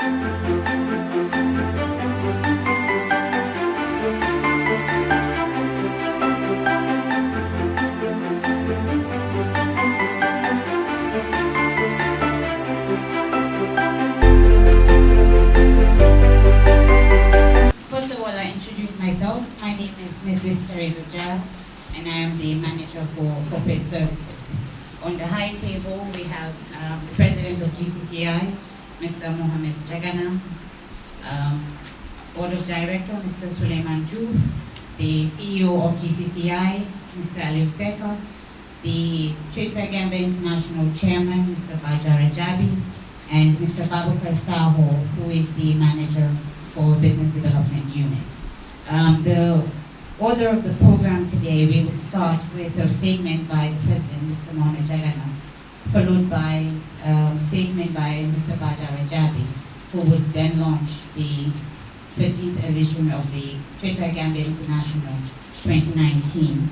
First of all, I introduce myself. My name is Mrs. Teresa Jar, and I am the manager for corporate services. On the high table, we have the president of GCCI, Mr. Mohamed Jagana, board of director, Mr. Suleiman Juf, the CEO of GCCI, Mr. Aliu Seka, the Trade Fair Gambia International chairman, Mr. Bajara Jabi, and Mr. Babu Karstaho, who is the manager for Business Development Unit. The order of the program today, we would start with a statement by the President, Mr. Mohamed Jagana, followed by a statement by Mr. Bajara Jabi, who would then launch the 13th edition of the Trade Fair Gambia International 2019.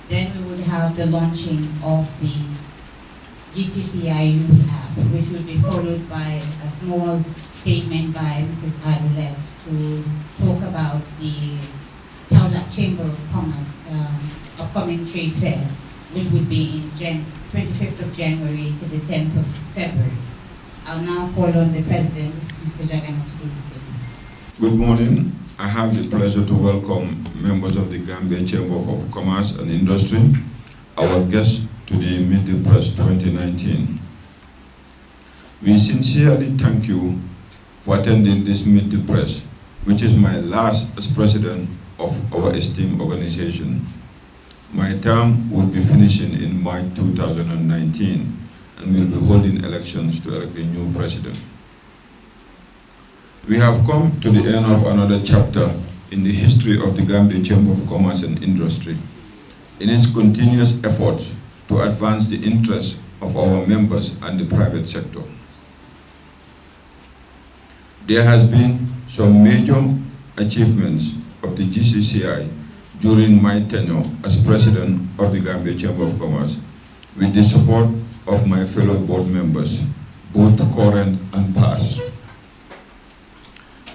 Then we would have the launching of the GCCI YouthApp, which would be followed by a small statement by Mrs. Adelet to talk about the Kaulak Chamber of Commerce upcoming trade fair, which would be in 25th of January to the 10th of February. I'll now call on the President, Mr. Jagana, to give the statement. Good morning. I have the pleasure to welcome members of the Gambia Chamber of Commerce and Industry, our guests to the Meet the Press 2019. We sincerely thank you for attending this Meet the Press, which is my last as president of our esteemed organization. My term will be finishing in March 2019, and we'll be holding elections to elect a new president. We have come to the end of another chapter in the history of the Gambia Chamber of Commerce and Industry in its continuous efforts to advance the interests of our members and the private sector. There has been some major achievements of the GCCI during my tenure as president of the Gambia Chamber of Commerce, with the support of my fellow board members, both current and past.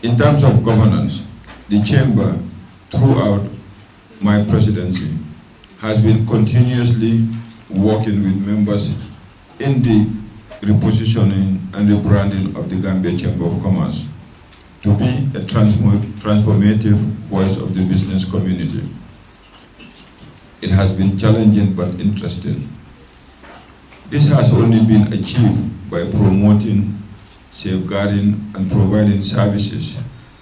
In terms of governance, the Chamber, throughout my presidency, has been continuously working with members in the repositioning and rebranding of the Gambia Chamber of Commerce to be a transformative voice of the business community. It has been challenging but interesting. This has only been achieved by promoting, safeguarding, and providing services,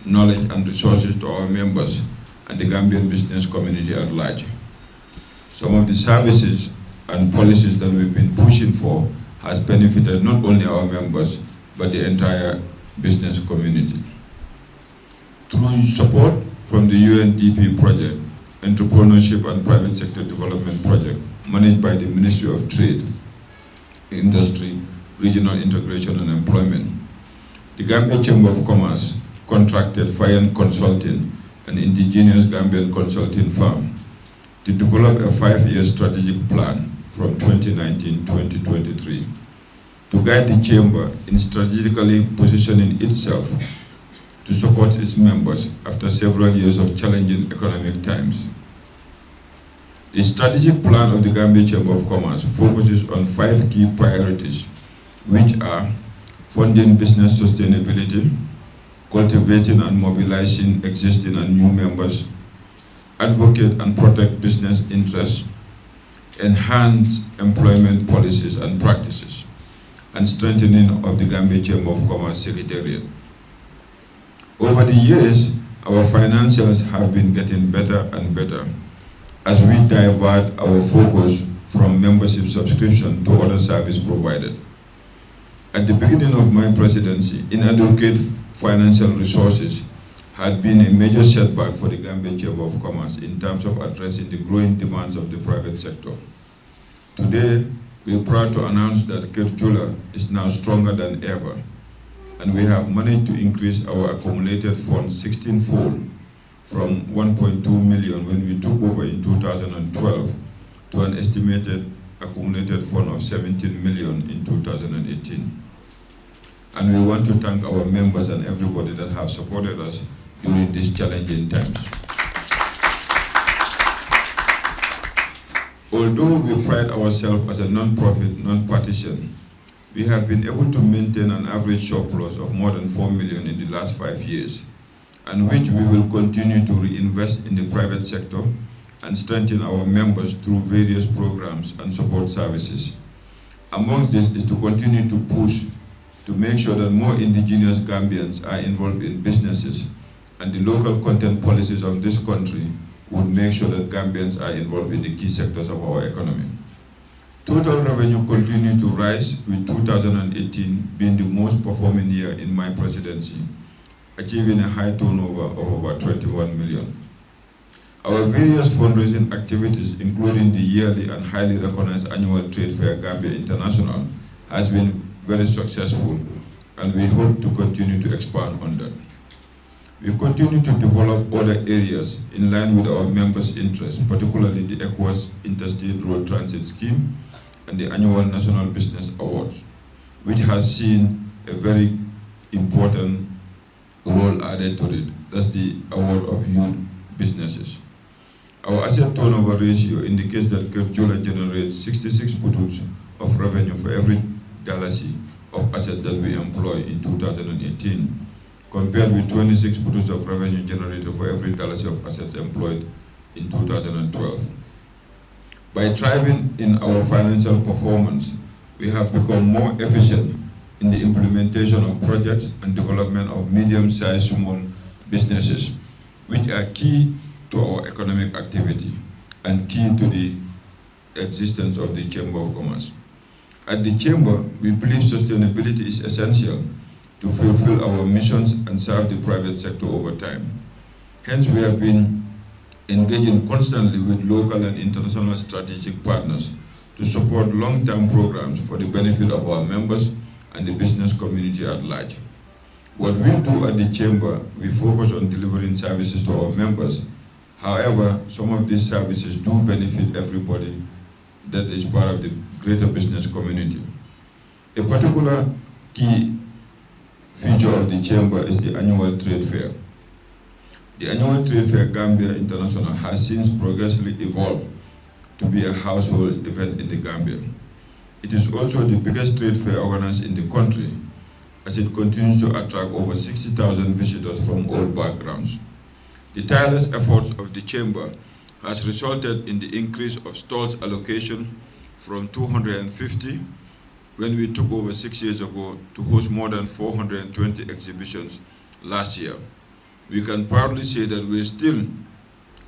knowledge, and resources to our members and the Gambian business community at large. Some of the services and policies that we've been pushing for has benefited not only our members, but the entire business community. Through support from the UNDP project, Entrepreneurship and Private Sector Development Project, managed by the Ministry of Trade, Industry, Regional Integration and Employment, the Gambia Chamber of Commerce contracted Fire Consulting, an indigenous Gambian consulting firm, to develop a 5-year strategic plan from 2019-2023 to guide the Chamber in strategically positioning itself to support its members after several years of challenging economic times. The strategic plan of the Gambia Chamber of Commerce focuses on 5 key priorities, which are funding business sustainability, cultivating and mobilizing existing and new members, advocate and protect business interests, enhance employment policies and practices, and strengthening of the Gambia Chamber of Commerce Secretariat. Over the years, our financials have been getting better and better as we divert our focus from membership subscription to other service provided. At the beginning of my presidency, inadequate financial resources had been a major setback for the Gambia Chamber of Commerce in terms of addressing the growing demands of the private sector. Today, we are proud to announce that Kerjula is now stronger than ever, and we have managed to increase our accumulated funds 16-fold from 1.2 million when we took over in 2012 to an estimated accumulated fund of 17 million in 2018. and we want to thank our members and everybody that have supported us during these challenging times. Although we pride ourselves as a non-profit, non-partisan, we have been able to maintain an average surplus of more than 4 million in the last 5 years, and which we will continue to reinvest in the private sector and strengthen our members through various programs and support services. Among this is to continue to push to make sure that more indigenous Gambians are involved in businesses, and the local content policies of this country would make sure that Gambians are involved in the key sectors of our economy. Total revenue continued to rise, with 2018 being the most performing year in my presidency, achieving a high turnover of about 21 million. Our various fundraising activities, including the yearly and highly recognized annual trade fair Gambia International, has been very successful, and we hope to continue to expand on that. We continue to develop other areas in line with our members' interests, particularly the ECOWAS Interstate Road Transit Scheme and the annual National Business Awards, which has seen a very important role added to it. That's the award of youth businesses. Our asset turnover ratio indicates that Kerjula generates 66 pututs of revenue for every dalasi of assets that we employ in 2018, compared with 26 pututs of revenue generated for every dalasi of assets employed in 2012. By thriving in our financial performance, we have become more efficient in the implementation of projects and development of medium-sized small businesses, which are key to our economic activity and key to the existence of the Chamber of Commerce. At the Chamber, we believe sustainability is essential to fulfill our missions and serve the private sector over time. Hence, we have been engaging constantly with local and international strategic partners to support long-term programs for the benefit of our members and the business community at large. What we do at the Chamber, we focus on delivering services to our members. However, some of these services do benefit everybody that is part of the greater business community. A particular key feature of the Chamber is the annual trade fair. The annual trade fair Gambia International has since progressively evolved to be a household event in the Gambia. It is also the biggest trade fair organized in the country, as it continues to attract over 60,000 visitors from all backgrounds. The tireless efforts of the Chamber has resulted in the increase of stalls allocation from 250 when we took over 6 years ago to host more than 420 exhibitions last year. We can proudly say that we're still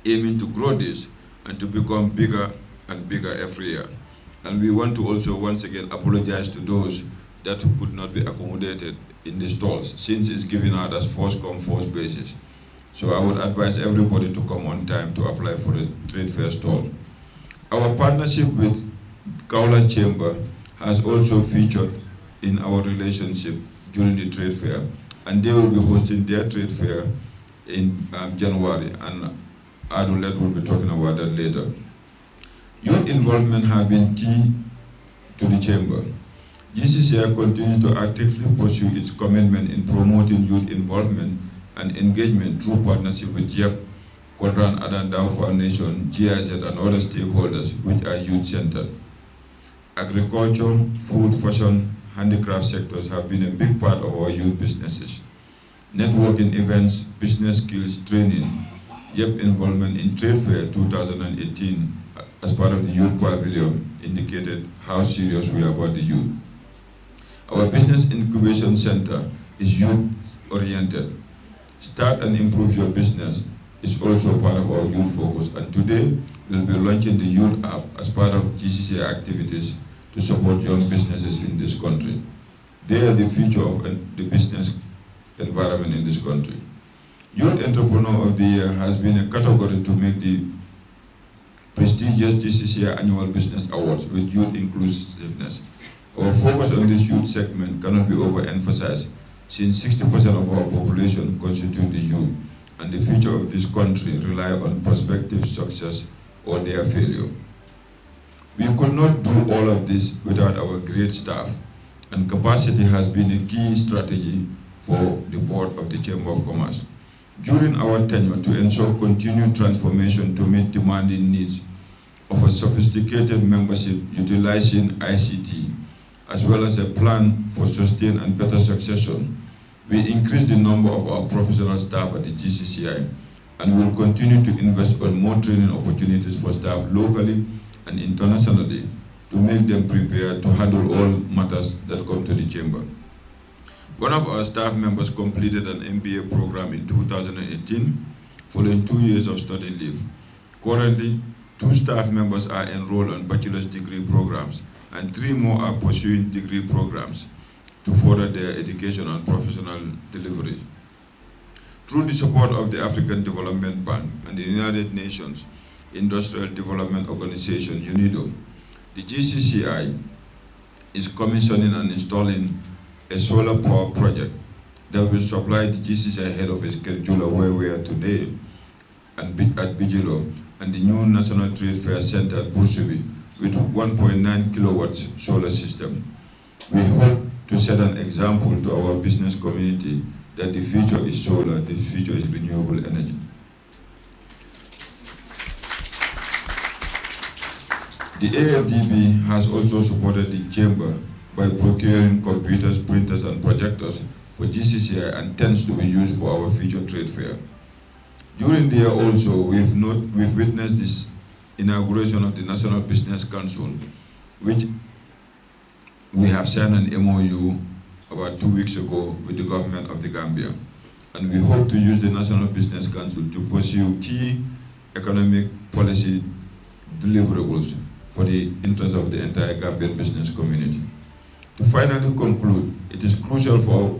aiming to grow this and to become bigger and bigger every year. And we want to also once again apologize to those that could not be accommodated in the stalls, since it's given out as first come, first basis. So I would advise everybody to come on time to apply for the trade fair stall. Our partnership with Kaula Chamber has also featured in our relationship during the trade fair, and they will be hosting their trade fair in January, and Adulet will be talking about that later. Youth involvement has been key to the Chamber. GCCI continues to actively pursue its commitment in promoting youth involvement and engagement through partnership with JEP, Kodran Adandao Foundation, GIZ, and other stakeholders which are youth-centered. Agriculture, food, fashion, handicraft sectors have been a big part of our youth businesses. Networking events, business skills training, JEP involvement in Trade Fair 2018 as part of the Youth Pavilion indicated how serious we are about the youth. Our Business Incubation Center is youth-oriented. Start and improve your business is also part of our youth focus, and today we'll be launching the YouthApp as part of GCCI activities to support young businesses in this country. They are the future of the business environment in this country. Youth Entrepreneur of the Year has been a category to make the prestigious GCCI Annual Business Awards with youth inclusiveness. Our focus on this youth segment cannot be overemphasized, since 60% of our population constitute the youth, and the future of this country rely on prospective success or their failure. We could not do all of this without our great staff, and capacity has been a key strategy for the board of the Chamber of Commerce. During our tenure, to ensure continued transformation to meet demanding needs of a sophisticated membership utilizing ICT, as well as a plan for sustained and better succession, we increased the number of our professional staff at the GCCI and will continue to invest on more training opportunities for staff locally and internationally to make them prepared to handle all matters that come to the Chamber. One of our staff members completed an MBA program in 2018 following 2 years of study leave. Currently, 2 staff members are enrolled on bachelor's degree programs and 3 more are pursuing degree programs to further their education and professional delivery. Through the support of the African Development Bank and the United Nations Industrial Development Organization, UNIDO, the GCCI is commissioning and installing a solar power project that will supply the GCCI head office, Kerjula, where we are today, and at Bijilo, and the new National Trade Fair Center at Bursubi with 1.9 kilowatts solar system. We hope to set an example to our business community that the future is solar, the future is renewable energy. The AFDB has also supported the Chamber by procuring computers, printers, and projectors for GCCI and tents to be used for our future trade fair. During the year also, we've witnessed this inauguration of the National Business Council, which we have signed an MOU about 2 weeks ago with the government of the Gambia. And we hope to use the National Business Council to pursue key economic policy deliverables for the interest of the entire Gambian business community. To finally conclude, it is crucial for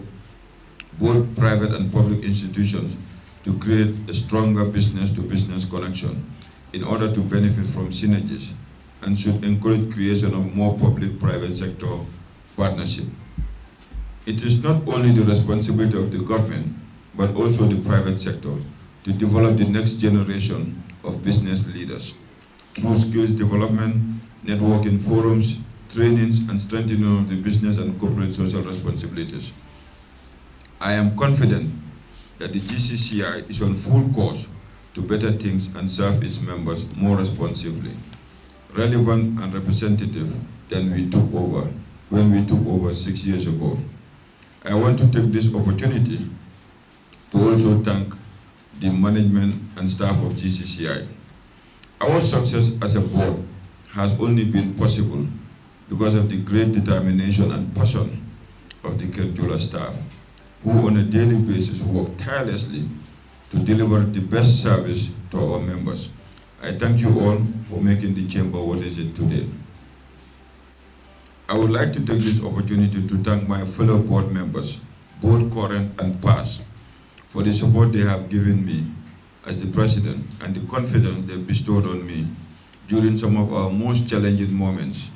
both private and public institutions to create a stronger business-to-business connection in order to benefit from synergies and should encourage creation of more public-private sector partnership. It is not only the responsibility of the government, but also the private sector to develop the next generation of business leaders through skills development, networking forums, trainings, and strengthening of the business and corporate social responsibilities. I am confident that the GCCI is on full course to better things and serve its members more responsively, relevant and representative than when we took over 6 years ago. I want to take this opportunity to also thank the management and staff of GCCI. Our success as a board has only been possible because of the great determination and passion of the Kerjula staff, who on a daily basis work tirelessly to deliver the best service to our members. I thank you all for making the Chamber what is it today. I would like to take this opportunity to thank my fellow board members, both current and past, for the support they have given me as the president and the confidence they bestowed on me during some of our most challenging moments.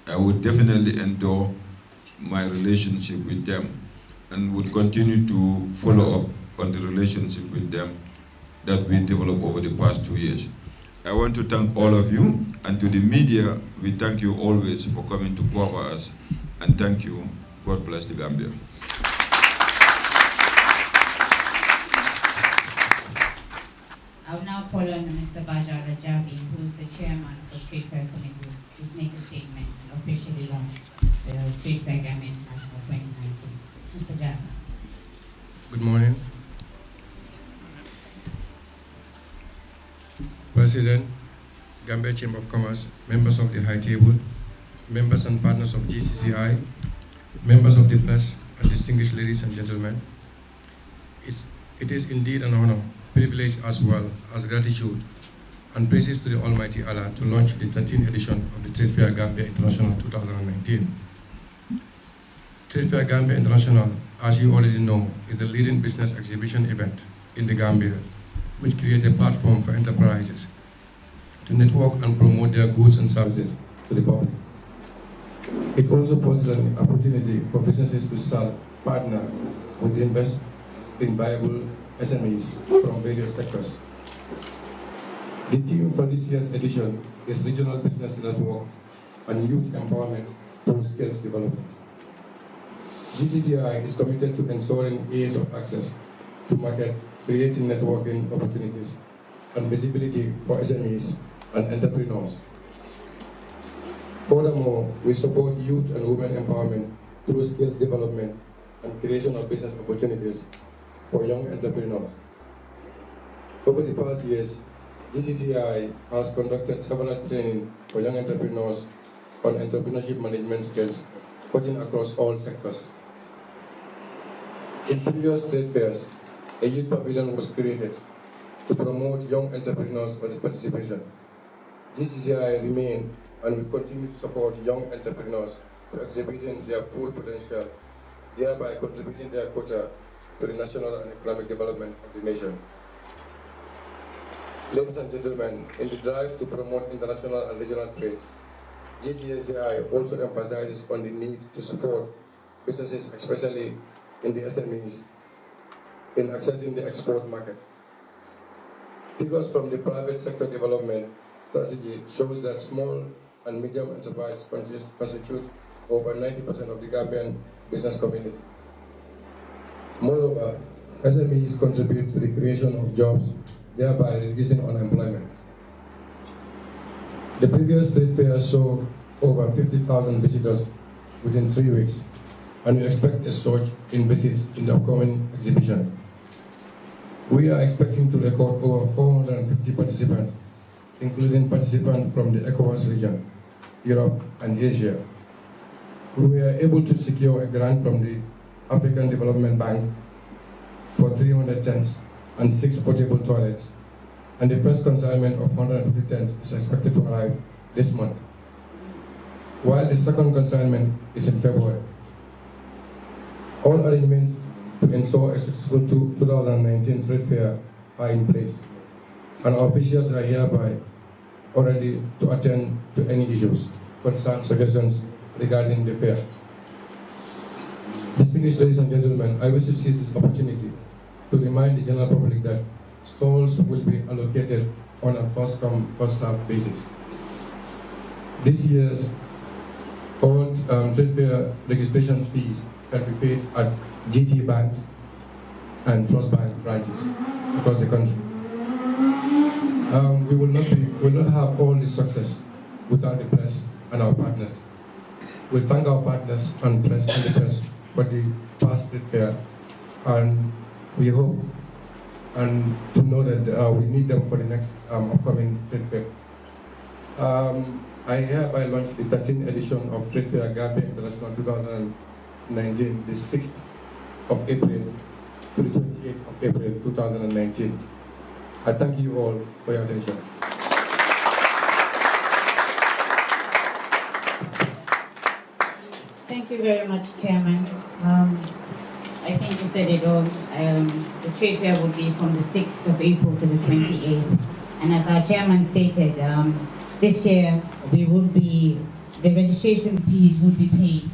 I would definitely endure my relationship with them and would continue to follow up on the relationship with them that we developed over the past 2 years. I want to thank all of you, and to the media, we thank you always for coming to cover us, and thank you. God bless the Gambia. I will now call on Mr. Baja Rajabi, who is the chairman of the Trade Fair Committee, to make a statement and officially launch the Trade Fair Gambia International 2019. Mr. Jaffa. Good morning. President, Gambia Chamber of Commerce, members of the High Table, members and partners of GCCI, members of the press, and distinguished ladies and gentlemen. It is indeed an honor, privilege as well as gratitude and praises to the Almighty Allah to launch the 13th edition of the Trade Fair Gambia International 2019. Trade Fair Gambia International, as you already know, is the leading business exhibition event in the Gambia, which creates a platform for enterprises to network and promote their goods and services to the public. It also poses an opportunity for businesses to start, partner, with invest in viable SMEs from various sectors. The theme for this year's edition is Regional Business Network and Youth Empowerment through Skills Development. GCCI is committed to ensuring ease of access to market, creating networking opportunities and visibility for SMEs and entrepreneurs. Furthermore, we support youth and women empowerment through skills development and creation of business opportunities for young entrepreneurs. Over the past years, GCCI has conducted several training for young entrepreneurs on entrepreneurship management skills, cutting across all sectors. In previous trade fairs, a youth pavilion was created to promote young entrepreneurs' participation. GCCI remain and will continue to support young entrepreneurs to exhibiting their full potential, thereby contributing their quota to the national and economic development of the nation. Ladies and gentlemen, in the drive to promote international and regional trade, GCCI also emphasizes on the need to support businesses, especially in the SMEs, in accessing the export market. Figures from the private sector development strategy shows that small and medium enterprise constitute over 90% of the Gambian business community. Moreover, SMEs contribute to the creation of jobs, thereby reducing unemployment. The previous trade fair saw over 50,000 visitors within 3 weeks, and we expect a surge in visits in the upcoming exhibition. We are expecting to record over 450 participants, including participants from the ECOWAS region, Europe, and Asia. We were able to secure a grant from the African Development Bank for 300 tents and 6 portable toilets, and the first consignment of 150 tents is expected to arrive this month, while the second consignment is in February. All arrangements to ensure a successful 2019 trade fair are in place, and our officials are hereby already to attend to any issues, concerns, suggestions regarding the fair. Distinguished ladies and gentlemen, I wish to seize this opportunity to remind the general public that stalls will be allocated on a first-come, first-served basis. This year's all trade fair registration fees can be paid at GT banks and Trust Bank branches across the country. We will not have all this success without the press and our partners. We thank our partners and the press for the past trade fair, and we hope and to know that we need them for the next upcoming trade fair. I hereby launched the 13th edition of Trade Fair Gambia International 2019, the 6th of April to the 28th of April 2019. I thank you all for your attention. Thank you very much, Chairman. I think you said it all. The trade fair will be from the 6th of April to the 28th. And as our chairman stated, this year the registration fees would be paid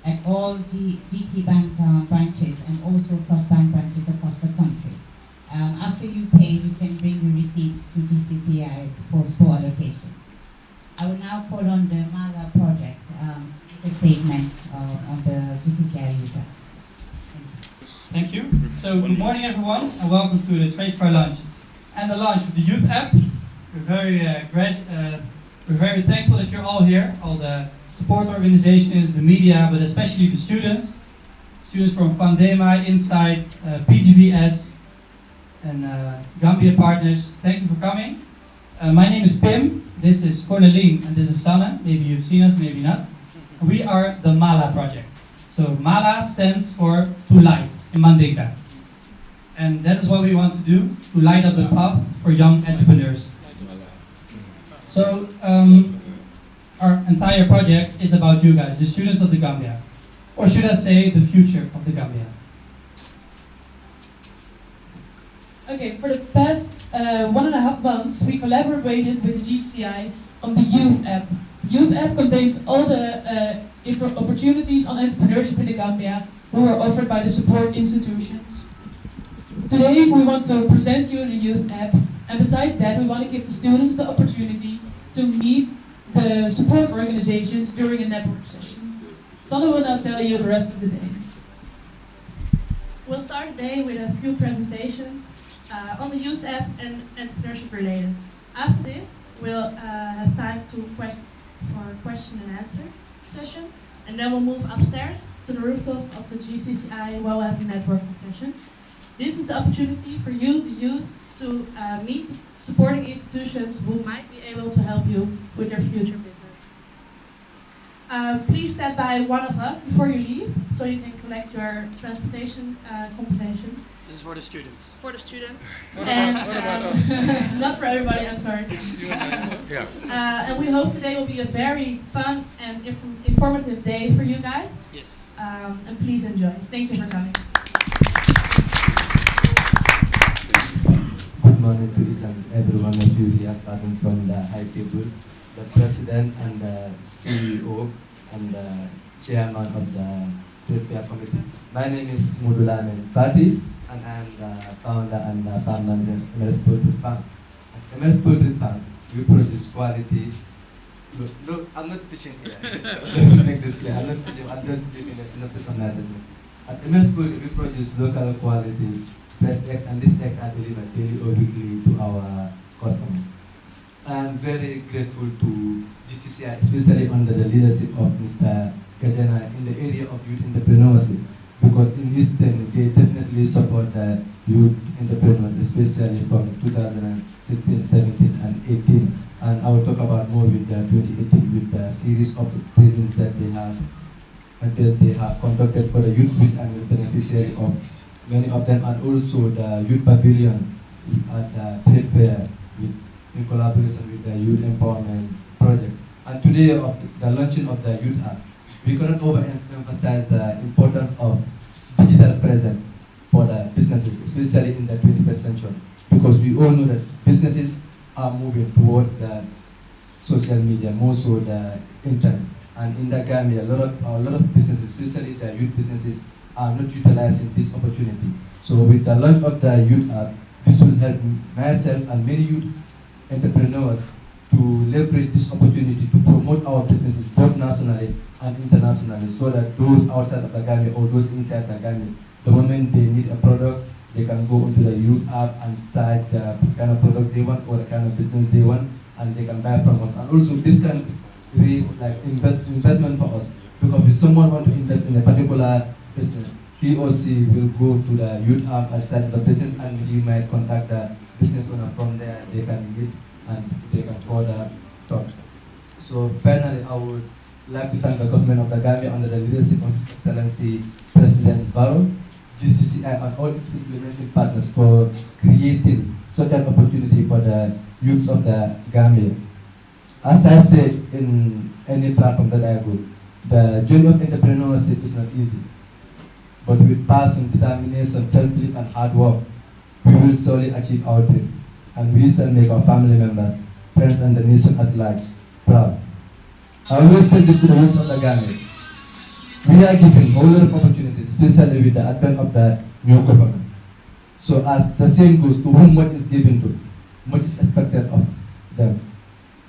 at all the GT Bank branches and also Trust Bank branches across the country. After you pay, you can bring the receipts to GCCI for store allocations. I will now call on the MALA project, a statement on the GCCI YouthApp. Thank you. So good morning everyone and welcome to the Trade Fair launch and the launch of the Youth app. We're very thankful that you're all here, all the support organizations, the media, but especially the students from Pandema, Insight, PGVS and Gambia partners. Thank you for coming. My name is Pim, this is Corneline and this is Sanne. Maybe you've seen us, maybe not. We are the MALA project. So MALA stands for to light in Mandinka. And that is what we want to do, to light up the path for young entrepreneurs. So our entire project is about you guys, the students of the Gambia. Or should I say, the future of the Gambia. Okay, for the past 1.5 months, we collaborated with the GCCI on the Youth app. Youth app contains all the opportunities on entrepreneurship in the Gambia who are offered by the support institutions. Today, we want to present you the Youth app, and besides that, we want to give the students the opportunity to meet the support organizations during a network session. Sanne will now tell you the rest of the day. We'll start the day with a few presentations on the youth app and entrepreneurship related. After this, we'll have time for a question and answer session, and then we'll move upstairs to the rooftop of the GCCI YouthApp networking session. This is the opportunity for you, the youth, to meet supporting institutions who might be able to help you with your future business. Please stand by one of us before you leave, so you can collect your transportation compensation. This is for the students. For the students. What about us? Not for everybody, I'm sorry. Yeah. And we hope today will be a very fun and informative day for you guys. Yes. And please enjoy. Thank you for coming. Good morning to each and every one of you here, starting from the high table, the president and the CEO and the chairman of the Trade Fair Committee. My name is Mudulamen Fati, and I am the founder and the fund manager of Emerald Poultry Farm. At Emerald Poultry Farm, we produce quality. Look, I'm not teaching here. Let me make this clear. I'm not teaching, I'm just giving a synopsis on my business. At Emerald Poultry, we produce local quality fresh eggs, and these eggs are delivered daily or weekly to our customers. I am very grateful to GCCI, especially under the leadership of Mr. Gajana in the area of youth entrepreneurship, because in this thing they definitely support the youth entrepreneurs, especially from 2016, 17, and 18. And I will talk about more with the 2018 with the series of trainings that they have conducted for the youth, which I am a beneficiary of many of them, and also the youth pavilion at the trade fair in collaboration with the Youth Empowerment Project. And today, of the launching of the Youth App, we cannot overemphasize the importance of digital presence for the businesses, especially in the 21st century, because we all know that businesses are moving towards the social media, more so the internet. And in the Gambia, a lot of businesses, especially the youth businesses, are not utilizing this opportunity. So with the launch of the Youth App, this will help myself and many youth entrepreneurs to leverage this opportunity to promote our businesses both nationally and internationally, so that those outside of the Gambia or those inside the Gambia, the moment they need a product, they can go into the Youth App and cite the kind of product they want or the kind of business they want, and they can buy from us. And also this can raise like investment for us, because if someone wants to invest in a particular business, he or she will go to the Youth App outside the business, and he might contact the business owner from there. They can meet and they can further talk. So finally, I would like to thank the government of the Gambia under the leadership of His Excellency President Barrow, GCCI, and all its implementing partners for creating such an opportunity for the youths of the Gambia. As I said in any platform that I go, the journey of entrepreneurship is not easy. But with passion, determination, self-belief, and hard work, we will surely achieve our dream. And we shall make our family members, friends, and the nation at large proud. I always tell this to the youth of the Gambia. We are given a whole lot of opportunities, especially with the advent of the new government. So as the saying goes, to whom much is given to, much is expected of them.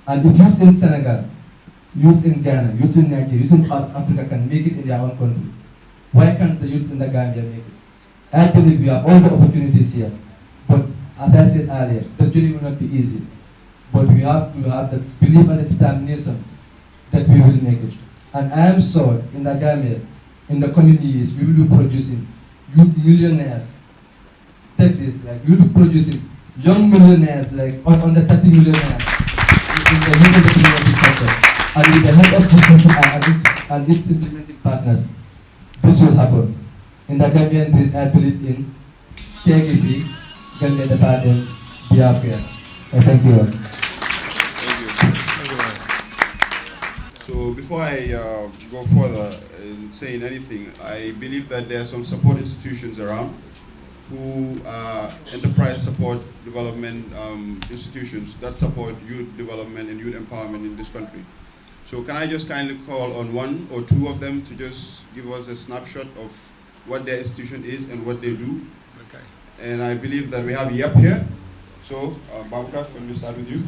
And if youths in Senegal, youths in Ghana, youths in Nigeria, youths in South Africa can make it in their own country, why can't the youths in the Gambia make it? I believe we have all the opportunities here, but as I said earlier, the journey will not be easy. But we have to have the belief and the determination that we will make it. And I am sure in the Gambia, in the coming years, we will be producing youth millionaires. Take this, like we will be producing young millionaires, like under 30 millionaires in the youth entrepreneurship sector. And with the help of GCCI and its implementing partners, this will happen. In the Gambian dream, I believe in KGP, Gambia the Pardon, Biafra. Thank you all. So before I go further in saying anything, I believe that there are some support institutions around who are enterprise support development institutions that support youth development and youth empowerment in this country. So can I just kindly call on one or two of them to just give us a snapshot of what their institution is and what they do? Okay. And I believe that we have YEP here. So, Babka, can we start with you?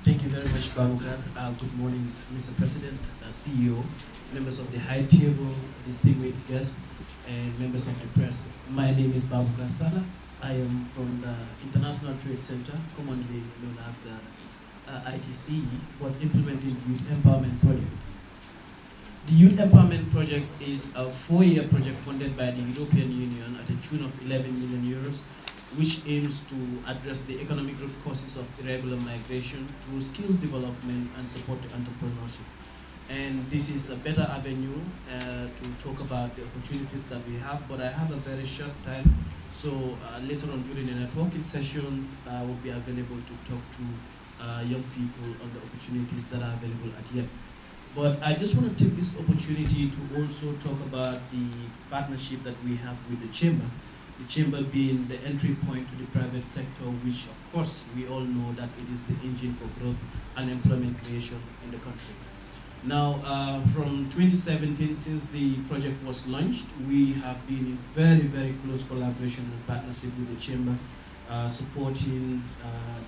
Thank you very much, Babukar. Good morning, Mr. President, CEO, members of the high table, distinguished guests, and members of the press. My name is Babukar Sala. I am from the International Trade Center, commonly known as the ITC, but implementing Youth Empowerment Project. The Youth Empowerment Project is a 4-year project funded by the European Union at a tune of 11 million euros, which aims to address the economic root causes of irregular migration through skills development and support to entrepreneurship. And this is a better avenue to talk about the opportunities that we have, but I have a very short time, so later on during the networking session, I will be available to talk to young people on the opportunities that are available at YEP. But I just want to take this opportunity to also talk about the partnership that we have with the Chamber. The Chamber being the entry point to the private sector, which of course we all know that it is the engine for growth and employment creation in the country. Now, from 2017, since the project was launched, we have been in very, very close collaboration and partnership with the Chamber, supporting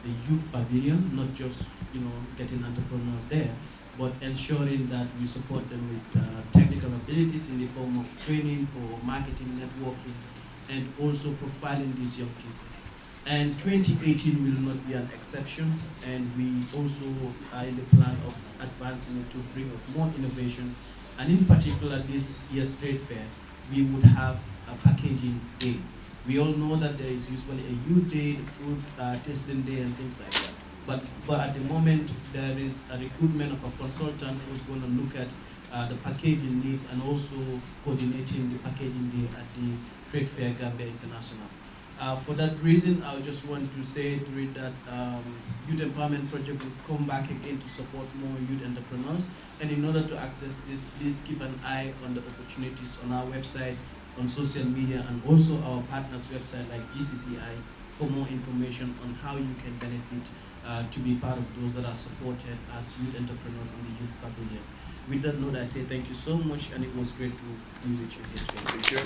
the youth pavilion, not just getting entrepreneurs there, but ensuring that we support them with technical abilities in the form of training for marketing, networking, and also profiling these young people. And 2018 will not be an exception, and we also are in the plan of advancing it to bring up more innovation. And in particular, this year's trade fair, we would have a packaging day. We all know that there is usually a youth day, the food tasting day, and things like that. But at the moment, there is a recruitment of a consultant who's going to look at the packaging needs and also coordinating the packaging day at the Trade Fair Gambia International. For that reason, I just want to say to read that Youth Empowerment Project will come back again to support more youth entrepreneurs. And in order to access this, please keep an eye on the opportunities on our website, on social media, and also our partners' website like GCCI for more information on how you can benefit to be part of those that are supported as youth entrepreneurs in the youth pavilion. With that note, I say thank you so much, and it was great to be with you here today. Thank you.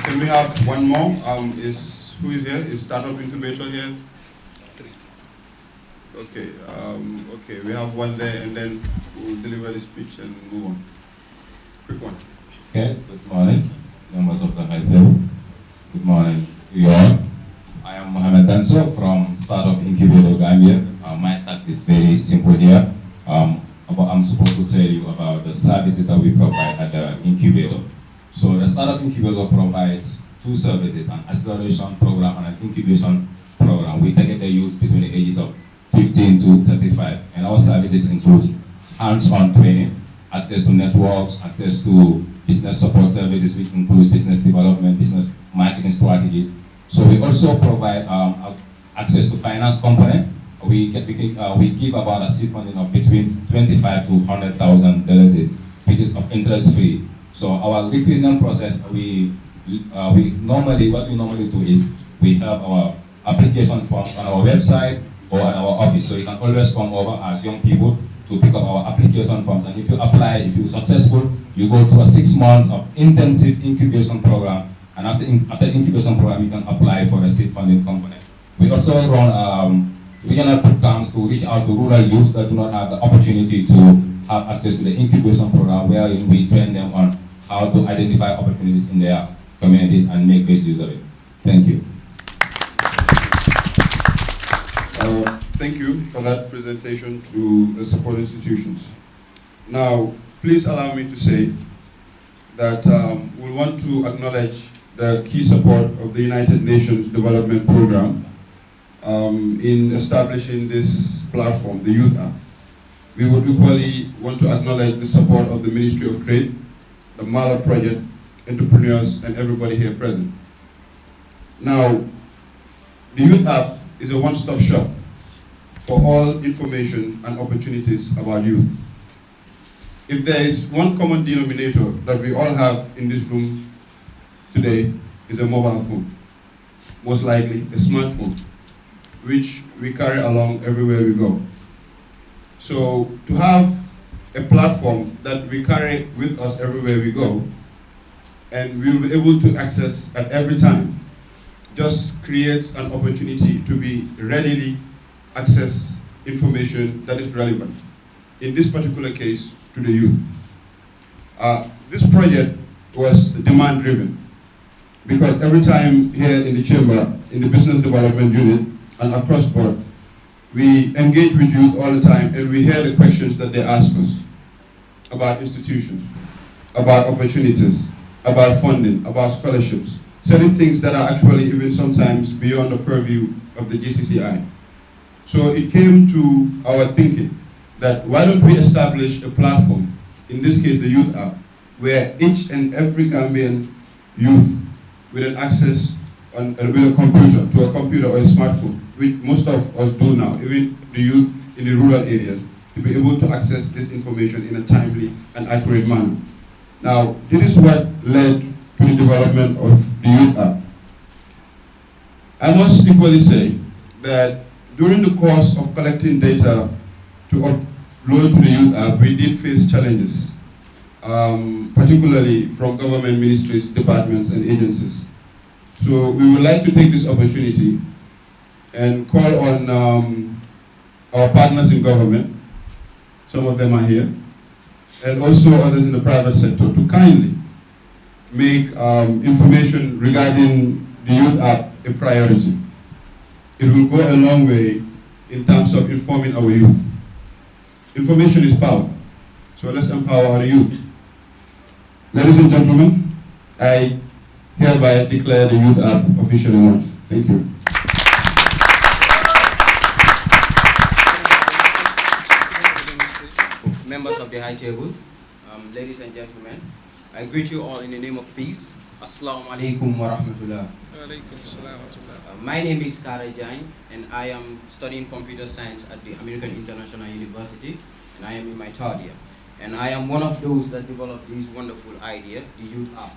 Can we have one more? Who is here? Is Startup Incubator here? Okay. Okay, we have one there, and then we'll deliver the speech and move on. Quick one. Okay. Good morning, members of the high table. Good morning, you all. I am Mohamed Danso from Startup Incubator Gambia. My task is very simple here. I'm supposed to tell you about the services that we provide at the incubator. So the Startup Incubator provides 2 services, an acceleration program and an incubation program. We target the youth between the ages of 15 to 35. And our services include hands-on training, access to networks, access to business support services, which includes business development, business marketing strategies. So we also provide access to finance component. We give about a seed funding of between $25,000 to $100,000, which is of interest free. So our recruitment process, what we normally do is we have our application forms on our website or at our office. So you can always come over as young people to pick up our application forms. And if you apply, if you're successful, you go through a 6 months of intensive incubation program. And after incubation program, you can apply for a seed funding component. We also run regional programs to reach out to rural youths that do not have the opportunity to have access to the incubation program, where we train them on how to identify opportunities in their communities and make best use of it. Thank you. Thank you for that presentation to the support institutions. Now, please allow me to say that we want to acknowledge the key support of the United Nations Development Program in establishing this platform, the YouthApp. We would equally want to acknowledge the support of the Ministry of Trade, the Mala Project, entrepreneurs, and everybody here present. Now, the YouthApp is a one-stop shop for all information and opportunities about youth. If there is one common denominator that we all have in this room today, is a mobile phone, most likely a smartphone, which we carry along everywhere we go. So to have a platform that we carry with us everywhere we go, and we will be able to access at every time, just creates an opportunity to be readily access information that is relevant. In this particular case, to the youth. This project was demand-driven because every time here in the chamber, in the business development unit and across board, we engage with youth all the time and we hear the questions that they ask us about institutions, about opportunities, about funding, about scholarships, certain things that are actually even sometimes beyond the purview of the GCCI. So it came to our thinking that why don't we establish a platform, in this case the YouthApp, where each and every Gambian youth with an access with a computer or a smartphone, which most of us do now, even the youth in the rural areas, to be able to access this information in a timely and accurate manner. Now, this is what led to the development of the YouthApp. I must equally say that during the course of collecting data to upload to the YouthApp, we did face challenges, particularly from government ministries, departments, and agencies. So we would like to take this opportunity and call on our partners in government, some of them are here, and also others in the private sector to kindly make information regarding the YouthApp a priority. It will go a long way in terms of informing our youth. Information is power, so let's empower our youth. Ladies and gentlemen, I hereby declare the YouthApp officially launched. Thank you. Members of the high table, ladies and gentlemen, I greet you all in the name of peace. Assalamu alaikum wa rahmatullah. My name is Kara Jain and I am studying computer science at the American International University and I am in my third year. And I am one of those that developed this wonderful idea, the YouthApp.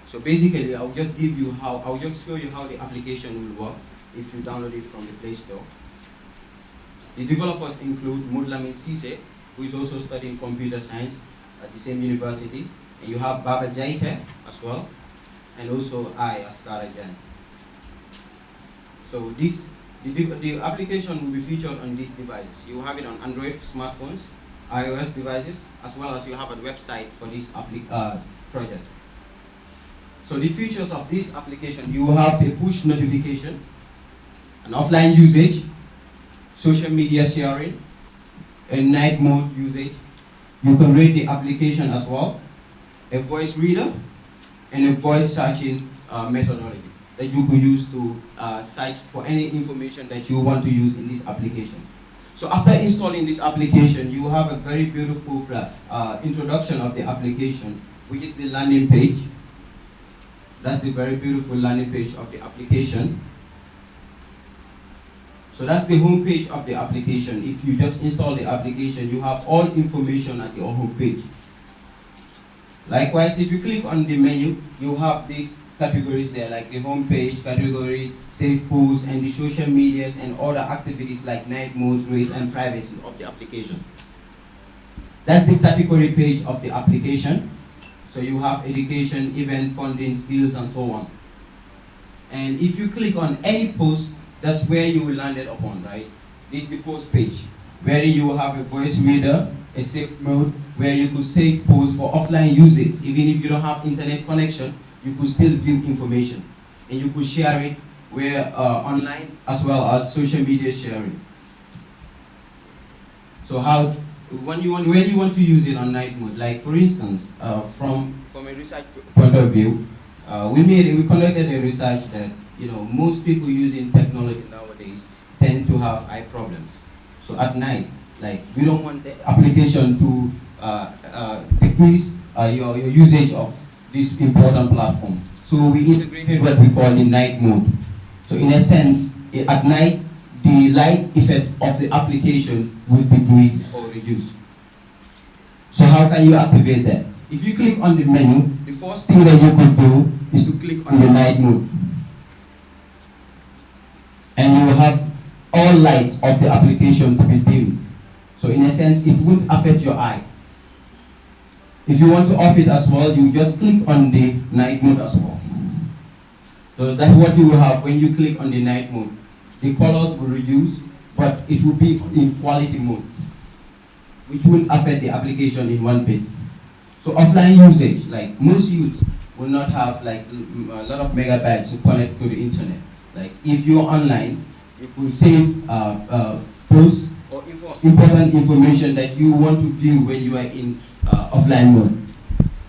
So basically, I'll just show you how the application will work if you download it from the Play Store. The developers include Mudlamin Sise, who is also studying computer science at the same university, and you have Baba Jaite as well, and also I as Kara Jain. So the application will be featured on this device. You have it on Android smartphones, iOS devices, as well as you have a website for this project. So the features of this application, you have a push notification, an offline usage, social media sharing, a night mode usage. You can rate the application as well, a voice reader, and a voice searching methodology that you could use to search for any information that you want to use in this application. So after installing this application, you have a very beautiful introduction of the application, which is the landing page. That's the very beautiful landing page of the application. So that's the home page of the application. If you just install the application, you have all information at your home page. Likewise, if you click on the menu, you have these categories there, like the home page, categories, save posts, and the social medias and other activities like night modes, rate, and privacy of the application. That's the category page of the application. So you have education, event, funding, skills, and so on. And if you click on any post, that's where you will land it upon, right? This is the post page, where you will have a voice reader, a save mode, where you could save posts for offline usage. Even if you don't have internet connection, you could still view information. And you could share it where online as well as social media sharing. So when you want to use it on night mode, like for instance, from a research point of view, we conducted a research that most people using technology nowadays tend to have eye problems. So at night, like we don't want the application to decrease your usage of this important platform. So we integrated what we call the night mode. So in a sense, at night, the light effect of the application will decrease or reduce. So how can you activate that? If you click on the menu, the first thing that you could do is to click on the night mode. And you will have all lights of the application to be dim. So in a sense, it won't affect your eye. If you want to off it as well, you just click on the night mode as well. So that's what you will have when you click on the night mode. The colors will reduce, but it will be in quality mode, which will affect the application in one bit. So offline usage, like most youth will not have like a lot of megabytes to connect to the internet. Like if you're online, it will save posts or important information that you want to view when you are in offline mode.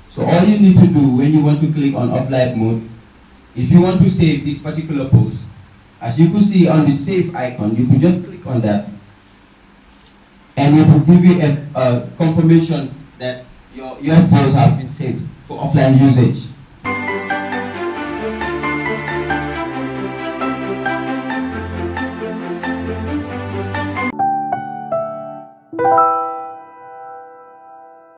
So all you need to do when you want to click on offline mode, if you want to save this particular post, as you can see on the save icon, you can just click on that, and it will give you a confirmation that your posts have been saved for offline usage.